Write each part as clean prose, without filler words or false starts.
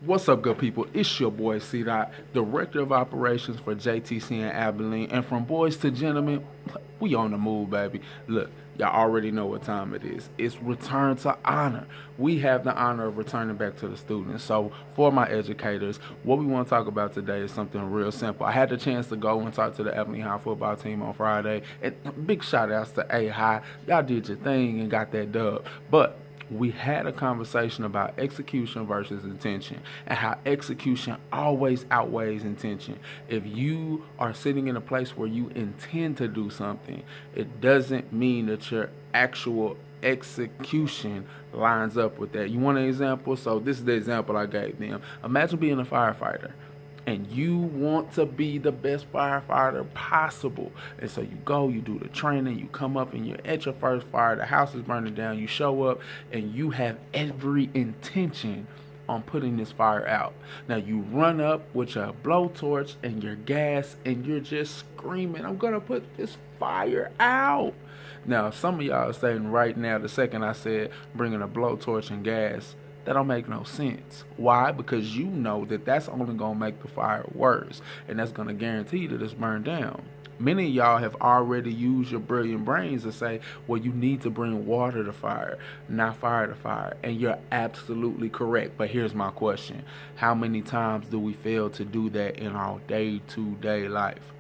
What's up, good people? It's your boy C. Dot, Director of Operations for JTC in Abilene. And from boys to gentlemen, we on the move, baby. Look, y'all already know what time it is. It's return to honor. We have the honor of returning back to the students. So for my educators, what we want to talk about today is something real simple. I had the chance to go and talk to the Abilene High football team on Friday. And big shout outs to A High. Y'all did your thing and got that dub. But we had a conversation about execution versus intention and how execution always outweighs intention. If you are sitting in a place where you intend to do something, it doesn't mean that your actual execution lines up with that. You want an example? So this is the example I gave them. Imagine being a firefighter and you want to be the best firefighter possible. And so you go, you do the training, you come up and you're at your first fire, the house is burning down, you show up and you have every intention on putting this fire out. Now you run up with your blowtorch and your gas and you're just screaming, I'm gonna put this fire out. Now some of y'all are saying right now, the second I said bringing a blowtorch and gas, that don't make no sense. Why? Because you know that that's only going to make the fire worse. And that's going to guarantee that it's burned down. Many of y'all have already used your brilliant brains to say, well, you need to bring water to fire, not fire to fire. And you're absolutely correct. But here's my question. How many times do we fail to do that in our day-to-day life?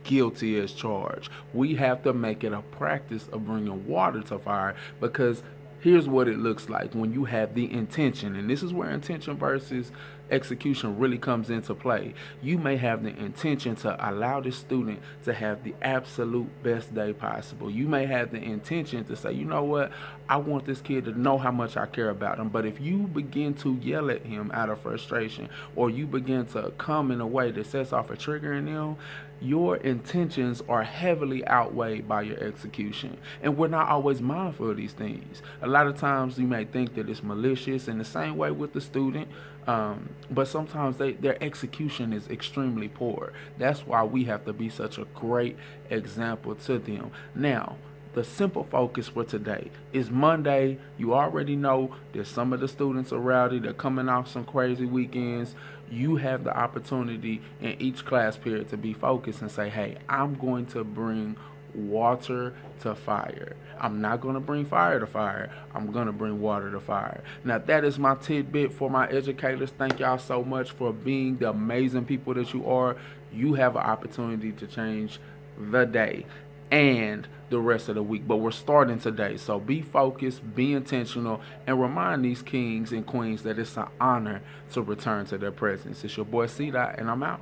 Guilty as charged. We have to make it a practice of bringing water to fire, because here's what it looks like when you have the intention, and this is where intention versus execution really comes into play. You may have the intention to allow the student to have the absolute best day possible. You may have the intention to say, you know what, I want this kid to know how much I care about him. But if you begin to yell at him out of frustration, or you begin to come in a way that sets off a trigger in them, your intentions are heavily outweighed by your execution. And we're not always mindful of these things. A lot of times you may think that it's malicious, in the same way with the student, but sometimes their execution is extremely poor. That's why we have to be such a great example to them. Now, the simple focus for today is Monday. You already know that some of the students are rowdy. They're coming off some crazy weekends. You have the opportunity in each class period to be focused and say, hey, I'm going to bring water to fire. I'm not going to bring fire to fire. I'm going to bring water to fire. Now, that is my tidbit for my educators. Thank y'all so much for being the amazing people that you are. You have an opportunity to change the day and the rest of the week, but we're starting today. So be focused, be intentional, and remind these kings and queens that it's an honor to return to their presence. It's your boy C. Dot, and I'm out.